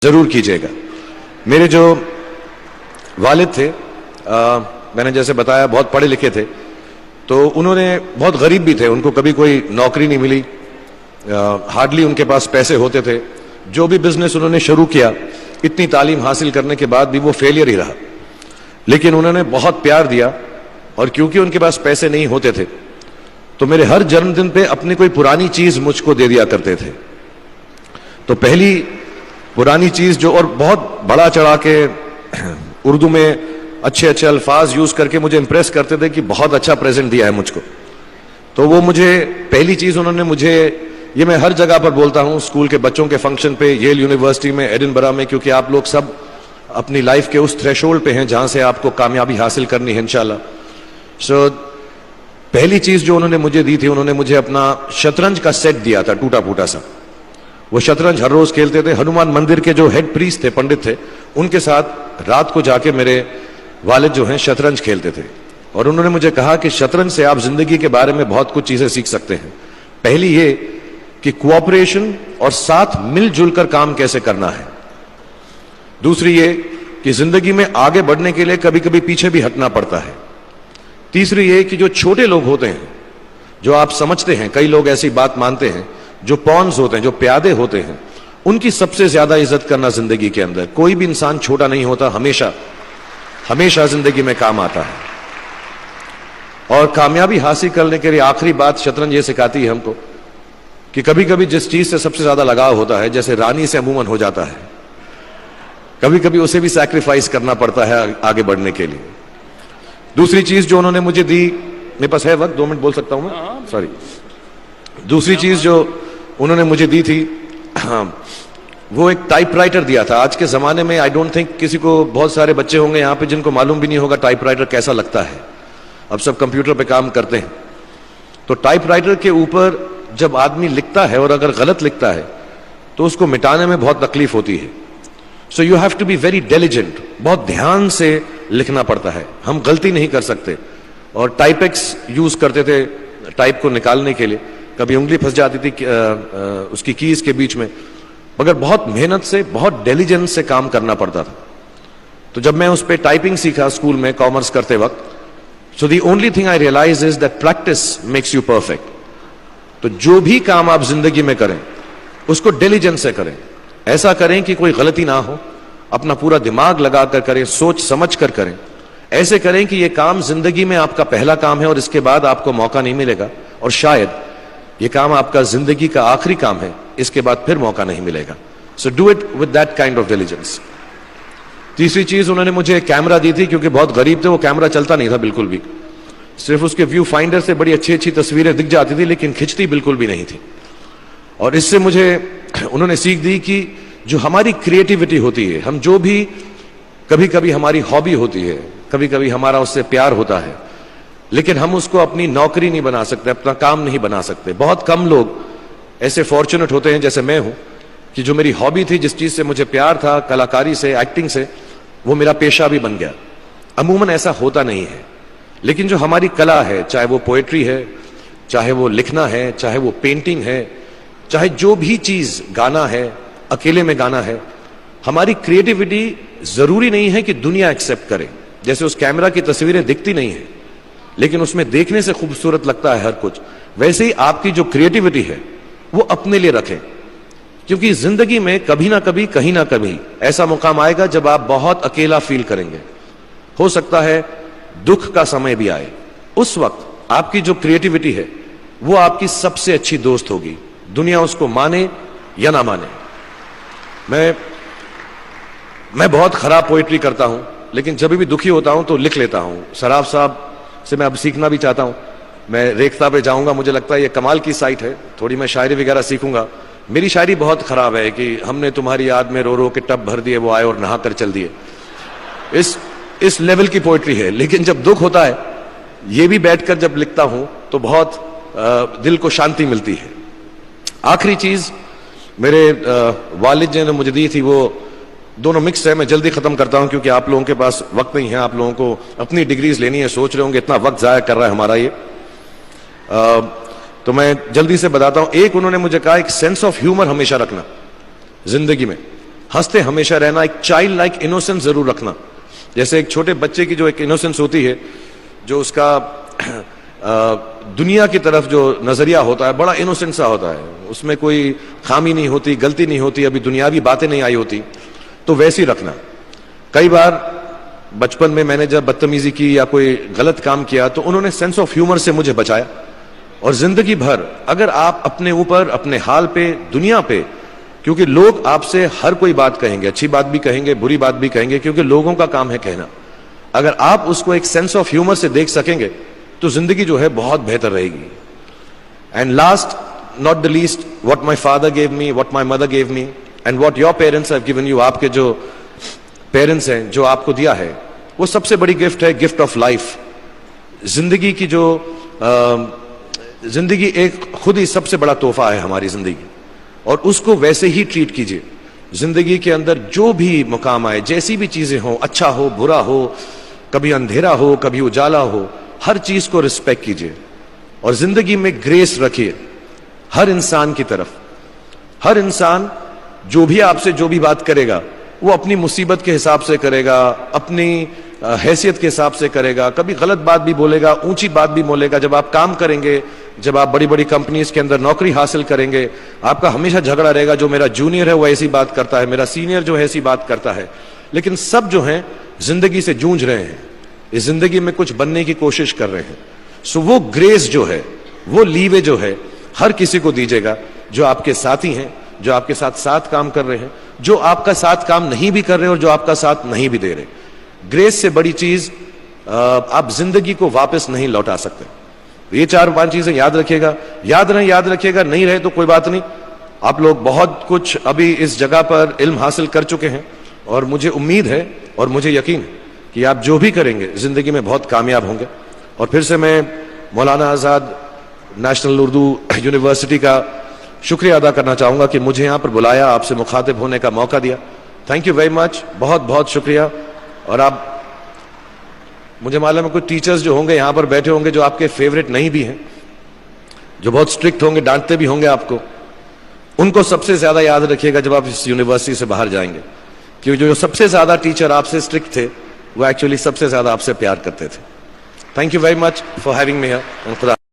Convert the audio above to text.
जरूर कीजिएगा। मेरे जो वालिद थे, मैंने जैसे बताया बहुत पढ़े लिखे थे, तो उन्होंने बहुत गरीब भी थे, उनको कभी कोई नौकरी नहीं मिली, हार्डली उनके पास पैसे होते थे। जो भी बिजनेस उन्होंने शुरू किया, इतनी तालीम हासिल करने के बाद भी वो फेलियर ही रहा। लेकिन उन्होंने बहुत प्यार दिया, और क्योंकि उनके पास पैसे नहीं होते थे तो मेरे हर जन्मदिन पे अपनी कोई पुरानी चीज मुझको दे दिया करते थे। तो पहली पुरानी चीज जो, और बहुत बड़ा चढ़ा के उर्दू में अच्छे अच्छे अल्फाज यूज करके मुझे इंप्रेस करते थे कि बहुत अच्छा प्रेजेंट दिया है मुझको। तो वो मुझे पहली चीज उन्होंने मुझे, ये मैं हर जगह पर बोलता हूं, स्कूल के बच्चों के फंक्शन पे, येल यूनिवर्सिटी में, एडिनबरा में, क्योंकि आप लोग सब अपनी लाइफ के उस थ्रेशोल्ड पे हैं जहां से आपको कामयाबी हासिल करनी है इंशाल्लाह। सो पहली चीज जो उन्होंने मुझे दी थी, उन्होंने मुझे अपना शतरंज का सेट दिया था, टूटा फूटा सा। वो शतरंज हर रोज खेलते थे। हनुमान मंदिर के जो हेड प्रीस्ट थे, पंडित थे, उनके साथ रात को जाके मेरे वालिद जो हैं शतरंज खेलते थे। और उन्होंने मुझे कहा कि शतरंज से आप जिंदगी के बारे में बहुत कुछ चीजें सीख सकते हैं। पहली ये कि कोऑपरेशन और साथ मिलजुल कर काम कैसे करना है। दूसरी ये कि जिंदगी में आगे बढ़ने के लिए कभी कभी पीछे भी हटना पड़ता है। तीसरी ये कि जो छोटे लोग होते हैं, जो आप समझते हैं, कई लोग ऐसी बात मानते हैं, जो पॉन्स होते हैं, जो प्यादे होते हैं, उनकी सबसे ज्यादा इज्जत करना जिंदगी के अंदर। कोई भी इंसान छोटा नहीं होता, हमेशा हमेशा जिंदगी में काम आता है। और कामयाबी हासिल करने के लिए आखिरी बात शतरंज ये सिखाती है हमको कि कभी कभी जिस चीज से सबसे ज्यादा लगाव होता है, जैसे रानी से अमूमन हो जाता है, कभी कभी उसे भी सैक्रिफाइस करना पड़ता है आगे बढ़ने के लिए। दूसरी चीज जो उन्होंने मुझे दी, मेरे पास है वक्त, 2 मिनट बोल सकता हूं मैं, सॉरी। दूसरी चीज जो उन्होंने मुझे दी थी, वो एक टाइपराइटर दिया था। आज के जमाने में आई डोंट थिंक किसी को, बहुत सारे बच्चे होंगे यहाँ पे जिनको मालूम भी नहीं होगा टाइपराइटर कैसा लगता है। अब सब कंप्यूटर पे काम करते हैं। तो टाइपराइटर के ऊपर जब आदमी लिखता है और अगर गलत लिखता है तो उसको मिटाने में बहुत तकलीफ होती है। So you have to be very diligent, बहुत ध्यान से लिखना पड़ता है, हम गलती नहीं कर सकते। और टाइपेक्स यूज करते थे टाइप को निकालने के लिए, कभी उंगली फंस जाती थी उसकी कीज के बीच में, मगर बहुत मेहनत से, बहुत डिलिजेंस से काम करना पड़ता था। तो जब मैं उस पर टाइपिंग सीखा स्कूल में कॉमर्स करते वक्त, so the only thing I realize is that practice makes you perfect. तो जो भी काम आप जिंदगी में करें उसको डिलिजेंस से करें, ऐसा करें कि कोई गलती ना हो, अपना पूरा दिमाग लगाकर करें, सोच समझ कर करें। ऐसे करें कि यह काम जिंदगी में आपका पहला काम है और इसके बाद आपको मौका नहीं मिलेगा, और शायद यह काम आपका जिंदगी का आखिरी काम है, इसके बाद फिर मौका नहीं मिलेगा। So do it with that kind of diligence. तीसरी चीज उन्होंने मुझे कैमरा दी थी, क्योंकि बहुत गरीब थे, वो कैमरा चलता नहीं था बिल्कुल भी, सिर्फ उसके व्यू फाइंडर से बड़ी अच्छी अच्छी तस्वीरें दिख जाती थी, लेकिन खिंचती बिल्कुल भी नहीं थी। और इससे मुझे उन्होंने सीख दी कि जो हमारी क्रिएटिविटी होती है, हम जो भी, कभी कभी हमारी हॉबी होती है, कभी कभी हमारा उससे प्यार होता है, लेकिन हम उसको अपनी नौकरी नहीं बना सकते, अपना काम नहीं बना सकते। बहुत कम लोग ऐसे फॉर्चुनेट होते हैं जैसे मैं हूं कि जो मेरी हॉबी थी, जिस चीज से मुझे प्यार था, कलाकारी से, एक्टिंग से, वो मेरा पेशा भी बन गया। अमूमन ऐसा होता नहीं है, लेकिन जो हमारी कला है, चाहे वो पोएट्री है, चाहे वो लिखना है, चाहे वो पेंटिंग है, चाहे जो भी चीज, गाना है, अकेले में गाना है, हमारी क्रिएटिविटी जरूरी नहीं है कि दुनिया एक्सेप्ट करे। जैसे उस कैमरा की तस्वीरें दिखती नहीं है, लेकिन उसमें देखने से खूबसूरत लगता है हर कुछ, वैसे ही आपकी जो क्रिएटिविटी है वो अपने लिए रखें। क्योंकि जिंदगी में कभी ना कभी, कहीं ना कभी ऐसा मुकाम आएगा जब आप बहुत अकेला फील करेंगे। हो सकता है दुख का समय भी आए, उस वक्त आपकी जो क्रिएटिविटी है वो आपकी सबसे अच्छी दोस्त होगी, दुनिया उसको माने या ना माने। मैं बहुत खराब पोएट्री करता हूं, लेकिन जब भी दुखी होता हूं तो लिख लेता हूं। सराफ साहब से मैं अब सीखना भी चाहता हूं। मैं रेखता पे जाऊंगा, मुझे लगता है ये कमाल की साइट है, थोड़ी मैं शायरी वगैरह सीखूंगा। मेरी शायरी बहुत खराब है कि हमने तुम्हारी याद में रो रो के टब भर दिए, वो आए और नहा कर चल दिए। इस लेवल की पोएट्री है। लेकिन जब दुख होता है, ये भी बैठकर जब लिखता हूं तो बहुत दिल को शांति मिलती है। आखिरी चीज मेरे वालिद जी ने मुझे दी थी, वो दोनों मिक्स है, मैं जल्दी खत्म करता हूं क्योंकि आप लोगों के पास वक्त नहीं है, आप लोगों को अपनी डिग्रीज लेनी है, सोच रहे होंगे इतना वक्त जाया कर रहा है हमारा ये। तो मैं जल्दी से बताता हूं। एक, उन्होंने मुझे कहा एक सेंस ऑफ ह्यूमर हमेशा रखना जिंदगी में। हंसते हमेशा रहना, एक चाइल्ड लाइक इनोसेंस जरूर रखना। जैसे एक छोटे बच्चे की जो एक इनोसेंस होती है, जो उसका दुनिया की तरफ जो नजरिया होता है बड़ा इनोसेंट सा होता है, उसमें कोई खामी नहीं होती, गलती नहीं होती, अभी दुनियावी बातें नहीं आई होती, तो वैसे ही रखना। कई बार बचपन में मैंने जब बदतमीजी की या कोई गलत काम किया तो उन्होंने सेंस ऑफ ह्यूमर से मुझे बचाया। और जिंदगी भर अगर आप अपने ऊपर, अपने हाल पे, दुनिया पे, क्योंकि लोग आपसे हर कोई बात कहेंगे, अच्छी बात भी कहेंगे, बुरी बात भी कहेंगे, क्योंकि लोगों का काम है कहना। अगर आप उसको एक सेंस ऑफ ह्यूमर से देख सकेंगे तो जिंदगी जो है बहुत बेहतर रहेगी। And last not the least, what my father gave me, what my mother gave me and what your parents have given you, आपके जो पेरेंट्स हैं जो आपको दिया है, वो सबसे बड़ी गिफ्ट है, गिफ्ट ऑफ लाइफ। जिंदगी की जो जिंदगी एक खुद ही सबसे बड़ा तोहफा है हमारी जिंदगी, और उसको वैसे ही ट्रीट कीजिए। जिंदगी के अंदर जो भी मुकाम आए, जैसी भी चीजें हो, अच्छा हो बुरा हो, कभी अंधेरा हो कभी उजाला हो, हर चीज को रिस्पेक्ट कीजिए और जिंदगी में ग्रेस रखिए हर इंसान की तरफ। हर इंसान जो भी आपसे जो भी बात करेगा वो अपनी मुसीबत के हिसाब से करेगा, अपनी हैसियत के हिसाब से करेगा, कभी गलत बात भी बोलेगा, ऊंची बात भी बोलेगा। जब आप काम करेंगे, जब आप बड़ी बड़ी कंपनीज के अंदर नौकरी हासिल करेंगे, आपका हमेशा झगड़ा रहेगा, जो मेरा जूनियर है वो ऐसी बात करता है, मेरा सीनियर जो है ऐसी बात करता है। लेकिन सब जो हैं जिंदगी से जूझ रहे हैं, इस जिंदगी में कुछ बनने की कोशिश कर रहे हैं। सो वो ग्रेस जो है, वो लीवे जो है, हर किसी को दीजिएगा जो आपके साथी हैं, जो आपके साथ साथ काम कर रहे हैं, जो आपका साथ काम नहीं भी कर रहे और जो आपका साथ नहीं भी दे रहे। ग्रेस से बड़ी चीज आप जिंदगी को वापस नहीं लौटा सकते। ये 4-5 चीजें याद रखिएगा। याद रखिएगा, नहीं रहे तो कोई बात नहीं। आप लोग बहुत कुछ अभी इस जगह पर इल्म हासिल कर चुके हैं और मुझे उम्मीद है और मुझे यकीन है कि आप जो भी करेंगे जिंदगी में बहुत कामयाब होंगे। और फिर से मैं मौलाना आजाद नेशनल उर्दू यूनिवर्सिटी का शुक्रिया अदा करना चाहूंगा कि मुझे यहां पर बुलाया, आपसे मुखातिब होने का मौका दिया। थैंक यू वेरी मच, बहुत बहुत शुक्रिया। और आप, मुझे मालूम है कुछ टीचर्स जो होंगे यहां पर बैठे होंगे जो आपके फेवरेट नहीं भी हैं, जो बहुत स्ट्रिक्ट होंगे, डांटते भी होंगे आपको, उनको सबसे ज्यादा याद रखिएगा जब आप इस यूनिवर्सिटी से बाहर जाएंगे, क्योंकि जो सबसे ज्यादा टीचर आपसे स्ट्रिक्ट थे वो एक्चुअली सबसे ज्यादा आपसे प्यार करते थे। Thank you very much for having me here.